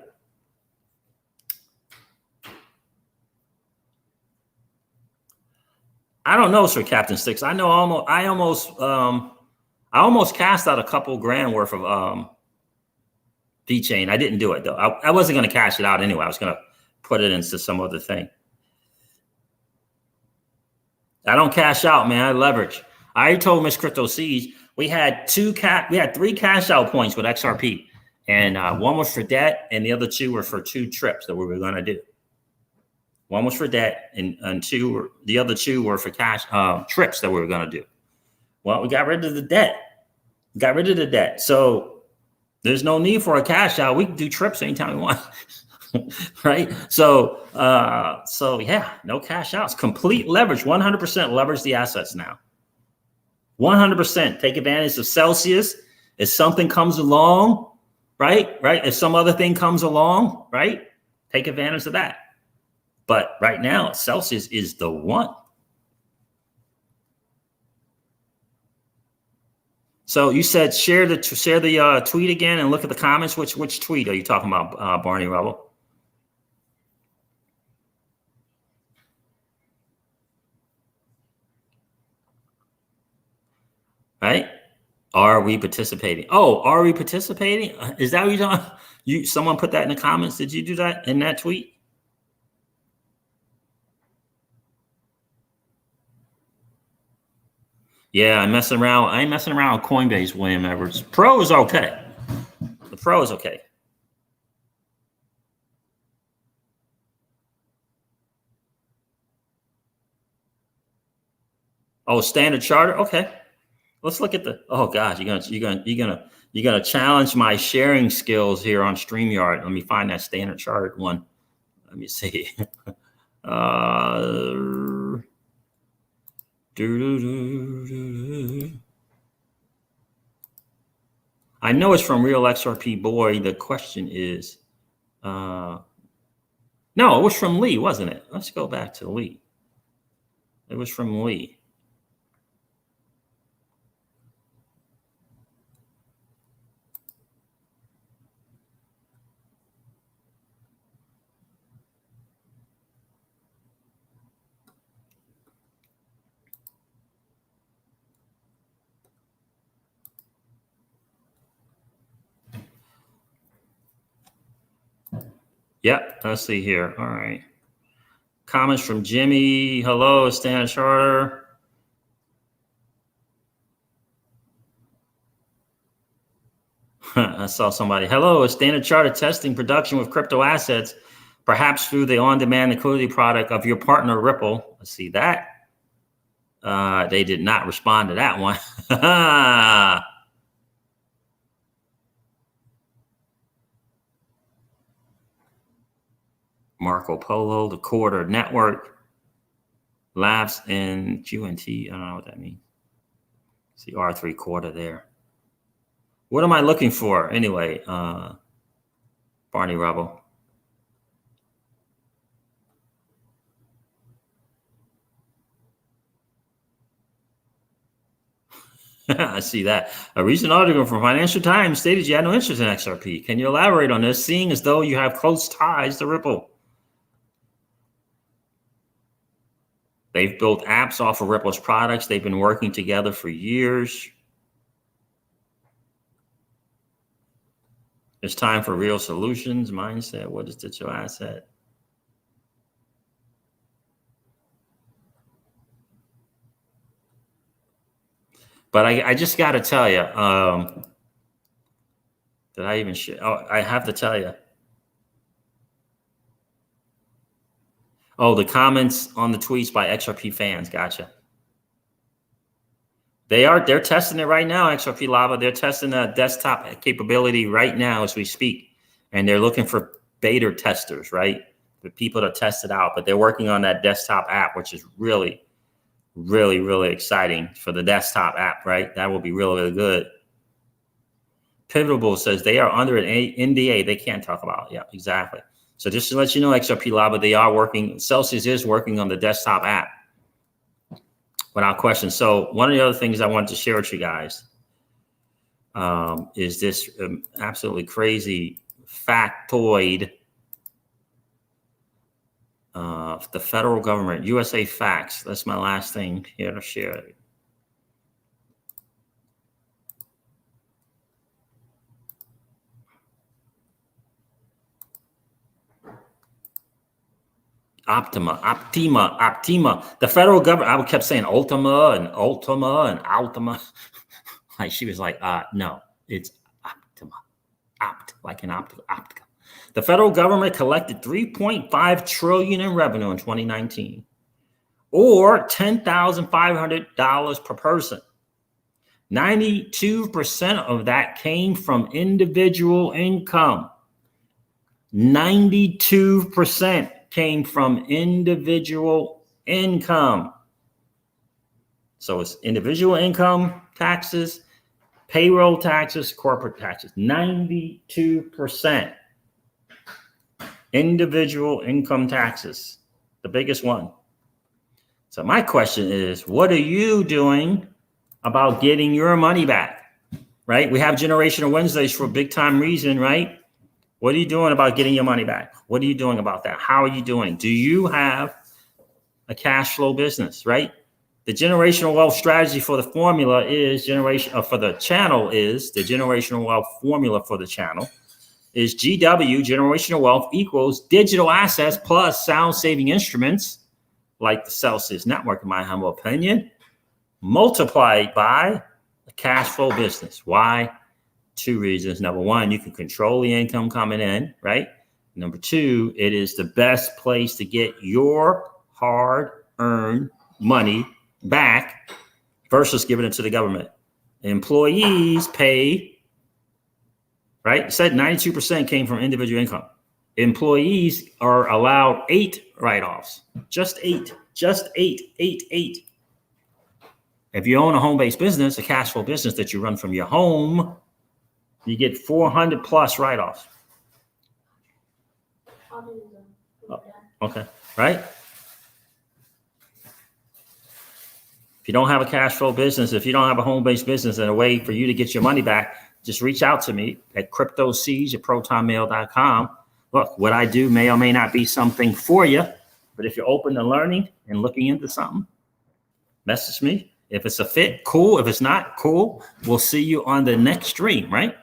I don't know, Sir Captain Six. I know I almost cast out a couple grand worth of V-Chain. I didn't do it though. I wasn't going to cash it out anyway. I was going to put it into some other thing. I don't cash out, man. I leverage. I already told Miss Crypto Seeds we had 3 cash out points with XRP, and one was for debt, and the other 2 were for 2 trips that we were going to do. One was for debt, and the other 2 were for cash trips that we were going to do. Well, we got rid of the debt. So there's no need for a cash out. We can do trips anytime we want. Right? So yeah, no cash outs. Complete leverage, 100% leverage the assets now. 100% take advantage of Celsius. If something comes along, right? If some other thing comes along, right? Take advantage of that. But right now, Celsius is the one. So you said share the tweet again and look at the comments. Which tweet are you talking about, Barney Rubble? Right? Are we participating? Oh, are we participating? Is that what you're talking? Someone put that in the comments. Did you do that in that tweet? Yeah, I'm messing around. I ain't messing around with Coinbase, William Edwards. Pro is okay. The Pro is okay. Oh, Standard Charter. Okay, let's look at the. Oh gosh, you're gonna challenge my sharing skills here on StreamYard. Let me find that Standard Chartered one. Let me see. I know it's from Real XRP Boy. The question is, no, it was from Lee, wasn't it? Let's go back to Lee. It was from Lee. Yep, let's see here. All right. Comments from Jimmy. Hello, Standard Charter. I saw somebody. Hello, Standard Charter testing production with crypto assets, perhaps through the on-demand liquidity product of your partner Ripple. Let's see that. They did not respond to that one. Marco Polo, the Quarter Network, Labs, and QNT. I don't know what that means. See R3 Quarter there. What am I looking for anyway? Barney Rubble. I see that. A recent article from Financial Times stated you had no interest in XRP. Can you elaborate on this, seeing as though you have close ties to Ripple? They've built apps off of Ripple's products. They've been working together for years. It's time for real solutions. Mindset. What is digital asset? But I just got to tell you, did I even share? Oh, I have to tell you. Oh, the comments on the tweets by XRP fans. Gotcha. They're testing it right now, XRP Lava. They're testing the desktop capability right now as we speak. And they're looking for beta testers, right? The people to test it out. But they're working on that desktop app, which is really, really, really exciting for the desktop app, right? That will be really, really good. Pivotal says they are under an NDA they can't talk about. Yeah, exactly. So just to let you know, XRP Lava, they are working. Celsius is working on the desktop app without question. So one of the other things I wanted to share with you guys is this absolutely crazy factoid. The federal government, USA Facts. That's my last thing here to share. Optima. The federal government, I kept saying Ultima and Altima. Like she was like, no, it's Optima. Like an optica. The federal government collected $3.5 trillion in revenue in 2019, or $10,500 per person. 92% of that came from individual income. 92% came from individual income. So it's individual income taxes, payroll taxes, corporate taxes. 92%. Individual income taxes, the biggest one. So my question is, what are you doing about getting your money back, right? We have Generational Wednesdays for a big time reason, right? What are you doing about getting your money back? What are you doing about that? How are you doing? Do you have a cash flow business, right? The generational wealth strategy for the formula is for the channel is the generational wealth formula for the channel is GW, generational wealth, equals digital assets plus sound saving instruments like the Celsius network, in my humble opinion, multiplied by a cash flow business. Why? 2 reasons. Number one, you can control the income coming in, right? Number two, it is the best place to get your hard-earned money back versus giving it to the government. Employees pay, right? It said 92% came from individual income. Employees are allowed 8 write-offs, just 8. If you own a home-based business, a cash flow business that you run from your home, you get 400 plus write-offs. Oh, okay, right? If you don't have a cash flow business, if you don't have a home-based business and a way for you to get your money back, just reach out to me at cryptosiege@protonmail.com. Look, what I do may or may not be something for you, but if you're open to learning and looking into something, message me. If it's a fit, cool. If it's not, cool. We'll see you on the next stream, right?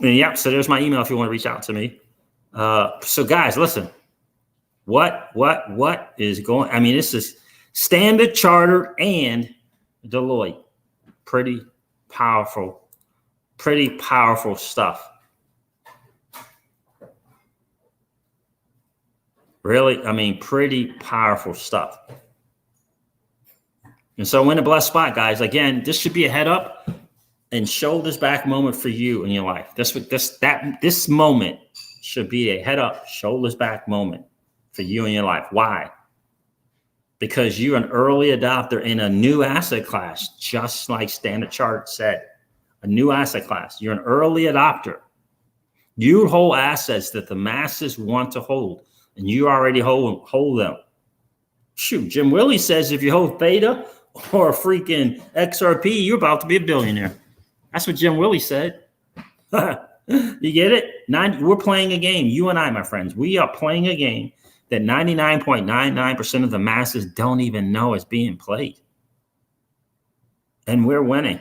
And yeah, so there's my email if you want to reach out to me. So guys, listen, what is going, I mean, this is Standard Chartered and Deloitte. Pretty powerful stuff. Really, I mean, pretty powerful stuff. And so we're in a blessed spot, guys. Again, this should be a head up and shoulders back moment for you in your life. This moment should be a head up, shoulders back moment for you in your life. Why? Because you're an early adopter in a new asset class, just like Standard Chartered said, a new asset class. You're an early adopter. You hold assets that the masses want to hold, and you already hold them. Shoot, Jim Willie says if you hold Theta or a freaking XRP, you're about to be a billionaire. That's what Jim Willie said. You get it? We're playing a game. You and I, my friends, we are playing a game that 99.99% of the masses don't even know is being played. And we're winning.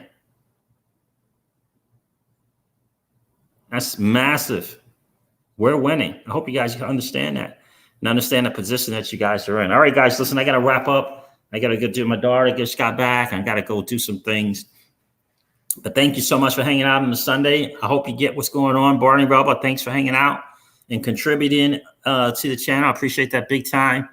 That's massive. We're winning. I hope you guys understand that and understand the position that you guys are in. All right, guys, listen, I got to wrap up. I got to go do my daughter just got back. I got to go do some things. But thank you so much for hanging out on the Sunday. I hope you get what's going on. Barney Rubber, thanks for hanging out and contributing to the channel. I appreciate that big time.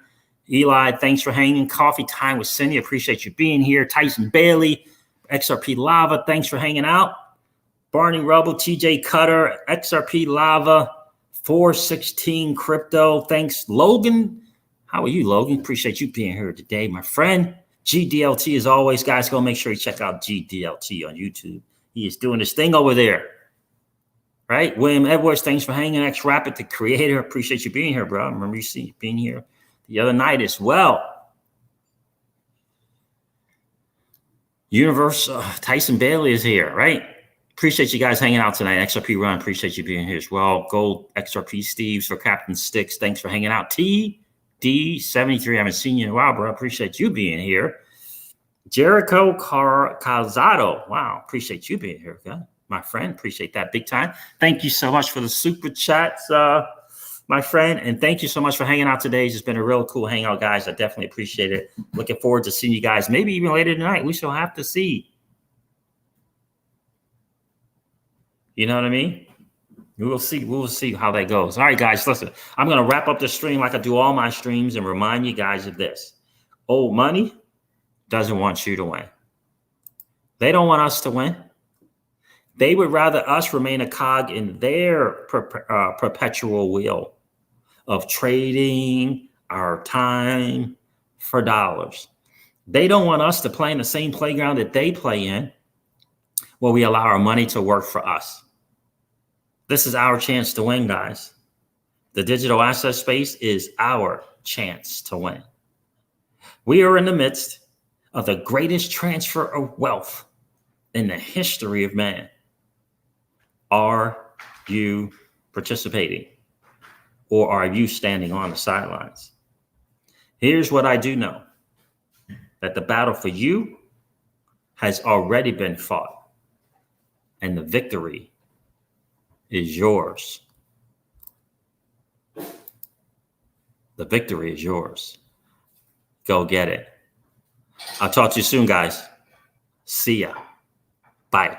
Eli, thanks for hanging. Coffee Time with Cindy. Appreciate you being here. Tyson Bailey, XRP Lava, thanks for hanging out. Barney Rubble, TJ Cutter, XRP Lava, 416 Crypto. Thanks, Logan. How are you, Logan? Appreciate you being here today, my friend. GDLT, as always, guys, go make sure you check out GDLT on YouTube. He is doing his thing over there. Right? William Edwards, thanks for hanging. X Rapid, the creator. Appreciate you being here, bro. I remember you being here the other night as well. Tyson Bailey is here, right? Appreciate you guys hanging out tonight. XRP Run, appreciate you being here as well. Gold XRP Steves for Captain Sticks. Thanks for hanging out. TD73, I haven't seen you in a while, bro. Appreciate you being here. Jericho Calzado. Wow, appreciate you being here, okay? My friend. Appreciate that big time. Thank you so much for the super chats, my friend. And thank you so much for hanging out today. It's just been a real cool hangout, guys. I definitely appreciate it. Looking forward to seeing you guys maybe even later tonight. We shall have to see. You know what I mean? We will see. We will see how that goes. All right, guys, listen. I'm going to wrap up the stream like I do all my streams and remind you guys of this. Old money doesn't want you to win. They don't want us to win. They would rather us remain a cog in their perpetual wheel of trading our time for dollars. They don't want us to play in the same playground that they play in, where we allow our money to work for us. This is our chance to win, guys. The digital asset space is our chance to win. We are in the midst of the greatest transfer of wealth in the history of man. Are you participating? Or are you standing on the sidelines? Here's what I do know, that the battle for you has already been fought, and the victory is yours. The victory is yours. Go get it. I'll talk to you soon, guys. See ya. Bye.